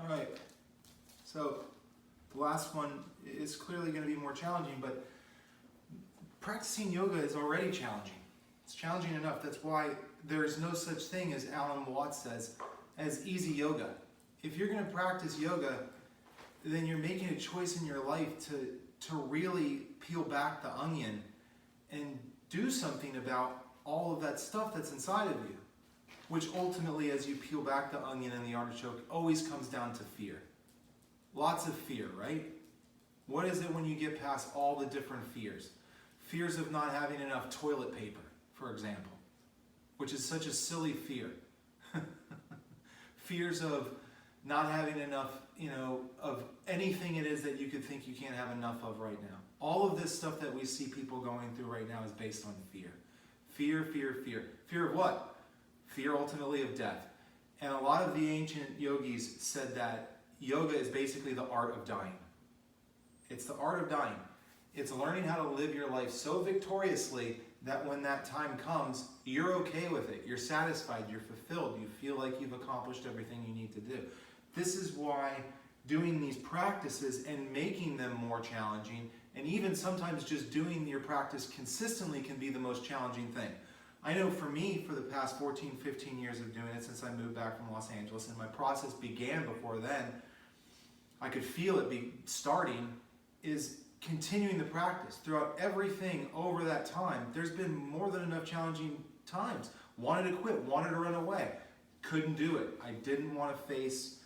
All right, so the last one is clearly going to be more challenging, but practicing yoga is already challenging. It's challenging enough. That's why there's no such thing, as Alan Watts says, as easy yoga. If you're going to practice yoga, then you're making a choice in your life to really peel back the onion and do something about all of that stuff that's inside of you, which ultimately, as you peel back the onion and the artichoke, always comes down to fear. Lots of fear, right? What is it when you get past all the different fears? Fears of not having enough toilet paper, for example, which is such a silly fear. Fears of not having enough, of anything it is that you could think you can't have enough of right now. All of this stuff that we see people going through right now is based on fear. Fear, fear, fear. Fear of what? Fear ultimately of death. And a lot of the ancient yogis said that yoga is basically the art of dying. It's the art of dying. It's learning how to live your life so victoriously that when that time comes, you're okay with it. You're satisfied. You're fulfilled. You feel like you've accomplished everything you need to do. This is why doing these practices and making them more challenging, and even sometimes just doing your practice consistently, can be the most challenging thing. I know for me, for the past 14, 15 years of doing it, since I moved back from Los Angeles, and my process began before then, I could feel it starting, is continuing the practice throughout everything over that time. There's been more than enough challenging times. Wanted to quit, wanted to run away, couldn't do it. I didn't want to face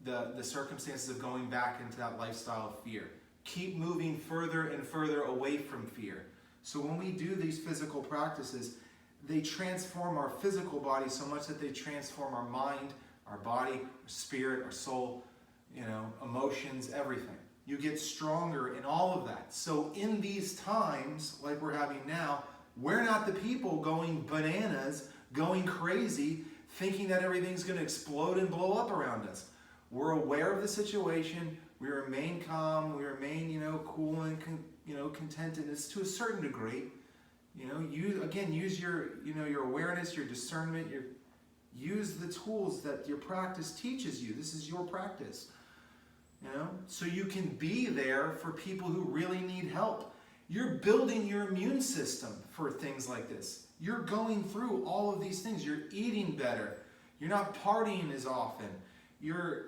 the circumstances of going back into that lifestyle of fear. Keep moving further and further away from fear. So when we do these physical practices, they transform our physical body so much that they transform our mind, our body, our spirit, our soul, emotions, everything. You get stronger in all of that. So in these times, like we're having now, we're not the people going bananas, going crazy, thinking that everything's going to explode and blow up around us. We're aware of the situation. We remain calm. We remain, cool and contented to a certain degree. Use your awareness, your discernment. Use the tools that your practice teaches you. This is your practice. So you can be there for people who really need help. You're building your immune system for things like this. You're going through all of these things. You're eating better. You're not partying as often. You're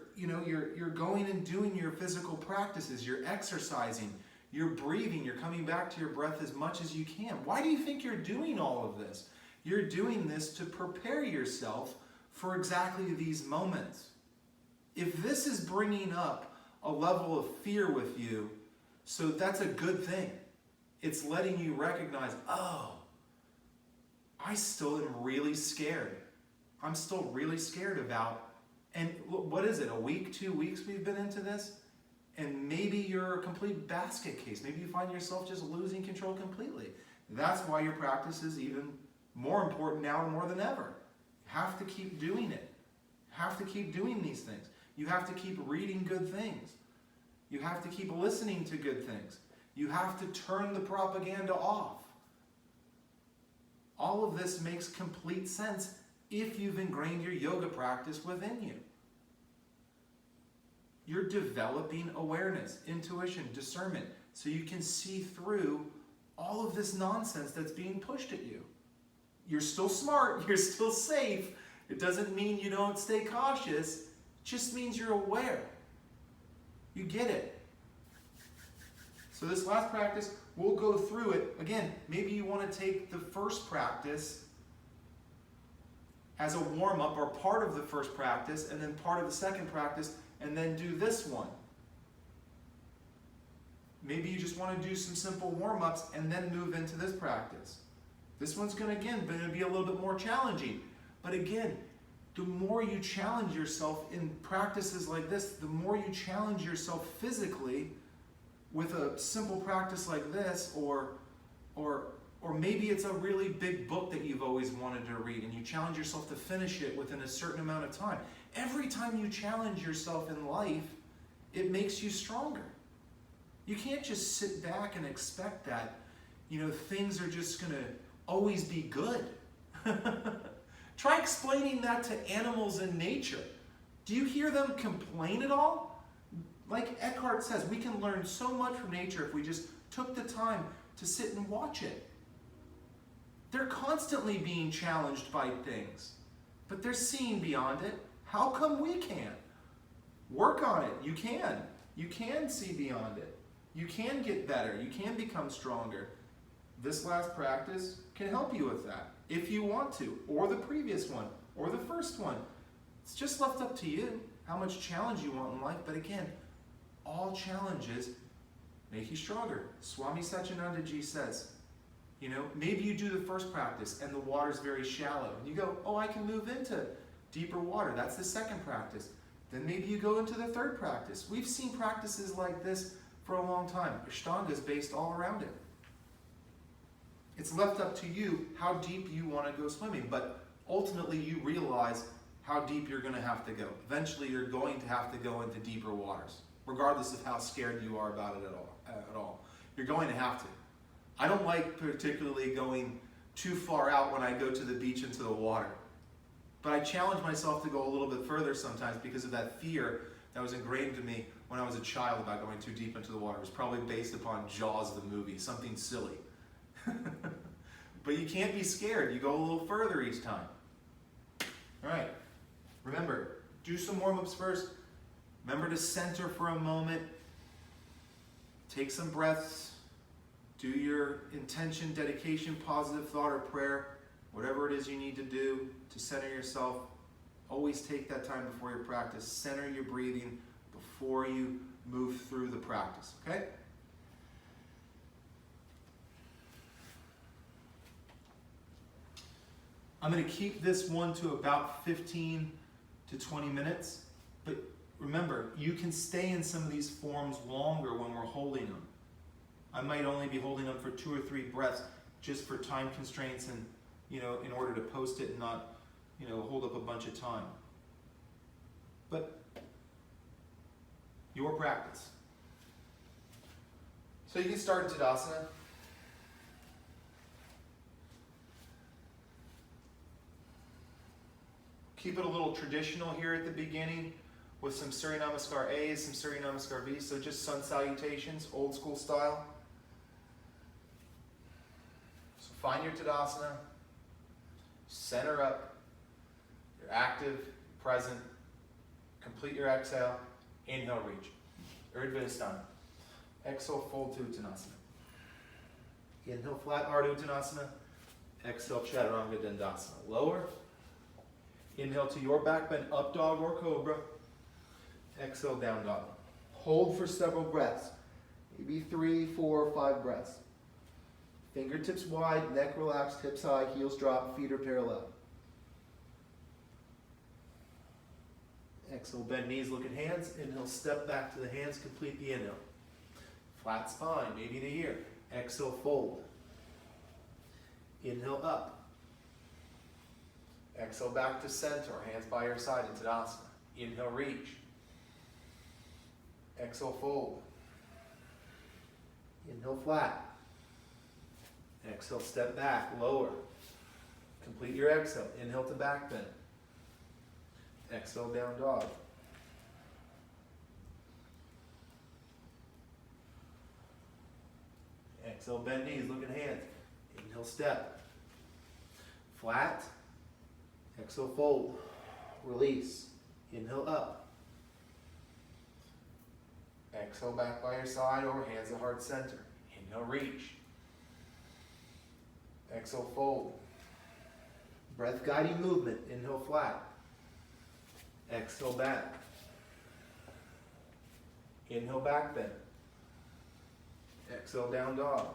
going and doing your physical practices. You're exercising. You're breathing. You're coming back to your breath as much as you can. Why do you think you're doing all of this? You're doing this to prepare yourself for exactly these moments. If this is bringing up a level of fear with you, so that's a good thing. It's letting you recognize, oh, I still am really scared. I'm still really scared about, and what is it, a week, 2 weeks we've been into this? And maybe you're a complete basket case. Maybe you find yourself just losing control completely. That's why your practice is even more important now and more than ever. You have to keep doing it. You have to keep doing these things. You have to keep reading good things. You have to keep listening to good things. You have to turn the propaganda off. All of this makes complete sense if you've ingrained your yoga practice within you. You're developing awareness, intuition, discernment, so you can see through all of this nonsense that's being pushed at you. You're still smart, you're still safe. It doesn't mean you don't stay cautious, it just means you're aware. You get it. So this last practice, we'll go through it. Again, maybe you want to take the first practice as a warm-up or part of the first practice, and then part of the second practice, and then do this one. Maybe you just want to do some simple warm-ups and then move into this practice. This one's going to be a little bit more challenging. But again, the more you challenge yourself in practices like this, the more you challenge yourself physically with a simple practice like this, or maybe it's a really big book that you've always wanted to read and you challenge yourself to finish it within a certain amount of time. Every time you challenge yourself in life, it makes you stronger. You can't just sit back and expect that, things are just going to always be good. Try explaining that to animals in nature. Do you hear them complain at all? Like Eckhart says, we can learn so much from nature if we just took the time to sit and watch it. They're constantly being challenged by things, but they're seeing beyond it. How come we can't? Work on it. You can. You can see beyond it. You can get better. You can become stronger. This last practice can help you with that if you want to, or the previous one, or the first one. It's just left up to you how much challenge you want in life. But again, all challenges make you stronger. Swami Satchidananda Ji says, you know, maybe you do the first practice and the water's very shallow. And you go, oh, I can move into deeper water. That's the second practice. Then maybe you go into the third practice. We've seen practices like this for a long time. Ashtanga is based all around it. It's left up to you how deep you want to go swimming. But ultimately you realize how deep you're going to have to go. Eventually you're going to have to go into deeper waters, regardless of how scared you are about it at all. You're going to have to. I don't like particularly going too far out when I go to the beach into the water. But I challenge myself to go a little bit further sometimes because of that fear that was ingrained in me when I was a child about going too deep into the water. It was probably based upon Jaws the movie, something silly. But you can't be scared. You go a little further each time. All right. Remember, do some warm-ups first. Remember to center for a moment. Take some breaths. Do your intention, dedication, positive thought, or prayer. Whatever it is you need to do to center yourself. Always take that time before your practice. Center your breathing before you move through the practice, okay? I'm going to keep this one to about 15 to 20 minutes, but remember, you can stay in some of these forms longer when we're holding them. I might only be holding them for 2 or 3 breaths just for time constraints and, you know, in order to post it and not, you know, hold up a bunch of time. But your practice. So you can start in Tadasana. Keep it a little traditional here at the beginning with some Surya Namaskar A's, some Surya Namaskar B's, so just sun salutations, old school style. So find your Tadasana, center up, you're active, present, complete your exhale, inhale, reach. Urdhva. Exhale, fold to Uttanasana. Inhale, flat Ardha Uttanasana. Exhale, Chaturanga Dandasana. Lower. Inhale to your back bend, up dog or cobra. Exhale, down dog. Hold for several breaths. Maybe 3, 4, 5 breaths. Fingertips wide, neck relaxed, hips high, heels drop, feet are parallel. Exhale, bend knees, look at hands. Inhale, step back to the hands, complete the inhale. Flat spine, maybe to here. Exhale, fold. Inhale, up. Exhale, back to center, hands by your side in Tadasana. Inhale, reach. Exhale, fold. Inhale, flat. Exhale, step back, lower. Complete your exhale. Inhale to back bend. Exhale, down dog. Exhale, bend knees, look at hands. Inhale, step. Flat. Exhale, fold. Release. Inhale, up. Exhale, back by your side or hands at heart center. Inhale, reach. Exhale, fold. Breath guiding movement. Inhale, flat. Exhale, back. Inhale, back bend. Exhale, down dog.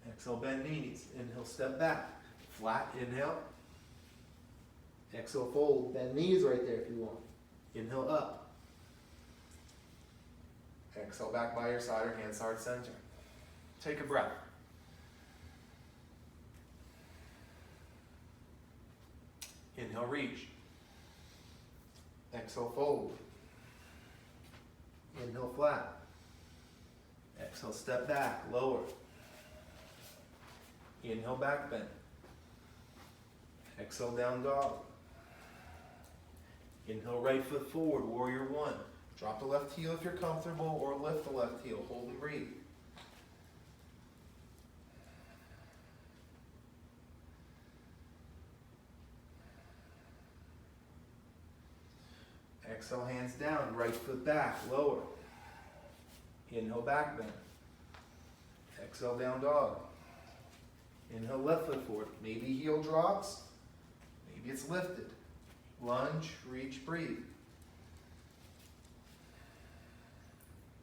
Exhale, bend knees. Inhale, step back. Flat, inhale. Exhale, fold. Bend knees right there if you want. Inhale, up. Exhale, back by your side or hands heart center. Take a breath. Inhale, reach. Exhale, fold. Inhale, flat. Exhale, step back, lower. Inhale, back bend. Exhale, down dog. Inhale, right foot forward, warrior one. Drop the left heel if you're comfortable, or lift the left heel. Hold and breathe. Exhale, hands down, right foot back, lower. Inhale, back bend. Exhale, down dog. Inhale, left foot forward. Maybe heel drops, maybe it's lifted. Lunge, reach, breathe.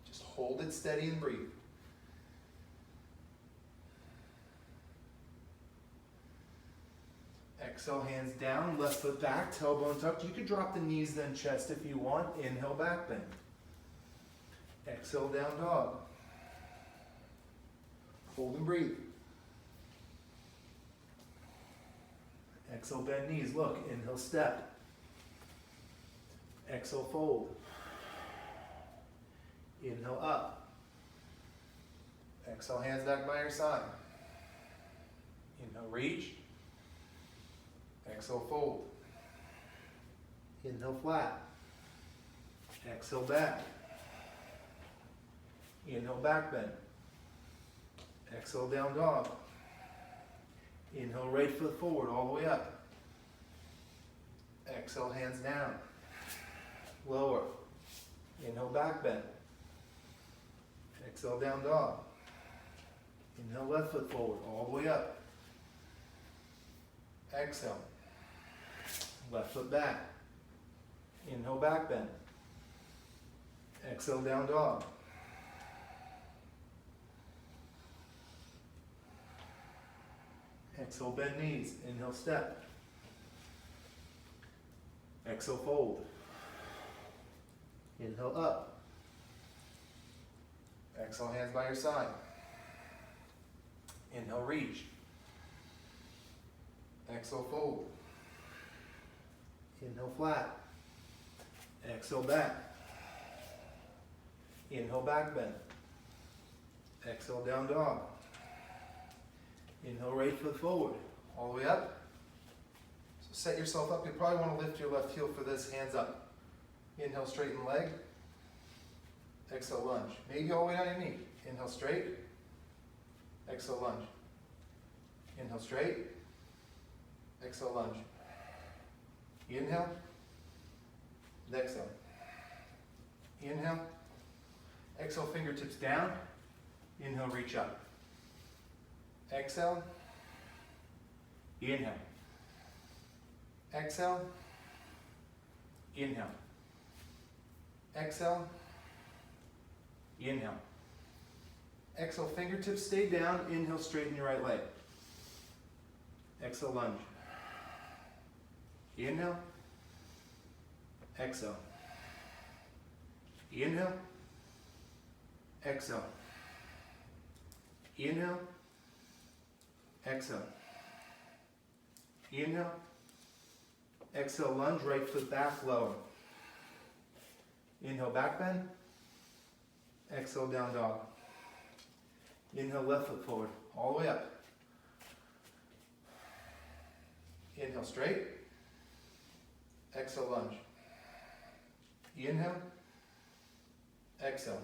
Just hold it steady and breathe. Exhale, hands down, left foot back, tailbone tucked. You could drop the knees, then chest if you want. Inhale, back bend. Exhale, down dog. Hold and breathe. Exhale, bend knees. Look, inhale, step. Exhale, fold. Inhale, up. Exhale, hands back by your side. Inhale, reach. Exhale, fold. Inhale, flat. Exhale, back. Inhale, back bend. Exhale, down dog. Inhale, right foot forward, all the way up. Exhale, hands down. Lower. Inhale, back bend. Exhale, down dog. Inhale, left foot forward, all the way up. Exhale. Left foot back. Inhale, back bend. Exhale, down dog. Exhale, bend knees. Inhale, step. Exhale, fold. Inhale, up. Exhale, hands by your side. Inhale, reach. Exhale, fold. Inhale, flat. Exhale, back. Inhale, back bend. Exhale, down dog. Inhale, right foot forward, all the way up. So set yourself up. You probably want to lift your left heel for this, hands up. Inhale, straighten leg. Exhale, lunge. Maybe all the way down your knee. Inhale, straight. Exhale, lunge. Inhale, straight. Exhale, lunge. Inhale. Exhale. Inhale. Exhale, fingertips down. Inhale, reach up. Exhale. Inhale. Exhale. Inhale. Exhale. Inhale. Exhale, fingertips stay down. Inhale, straighten your right leg. Exhale, lunge. Inhale. Exhale. Inhale. Exhale. Inhale. Exhale. Inhale. Exhale, lunge, right foot back, lower. Inhale, back bend. Exhale, down dog. Inhale, left foot forward, all the way up. Inhale, straight. Exhale, lunge. Inhale. Exhale.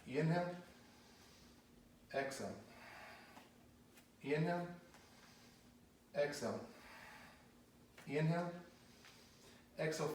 Inhale. Exhale. Inhale. Exhale. Inhale. Exhale.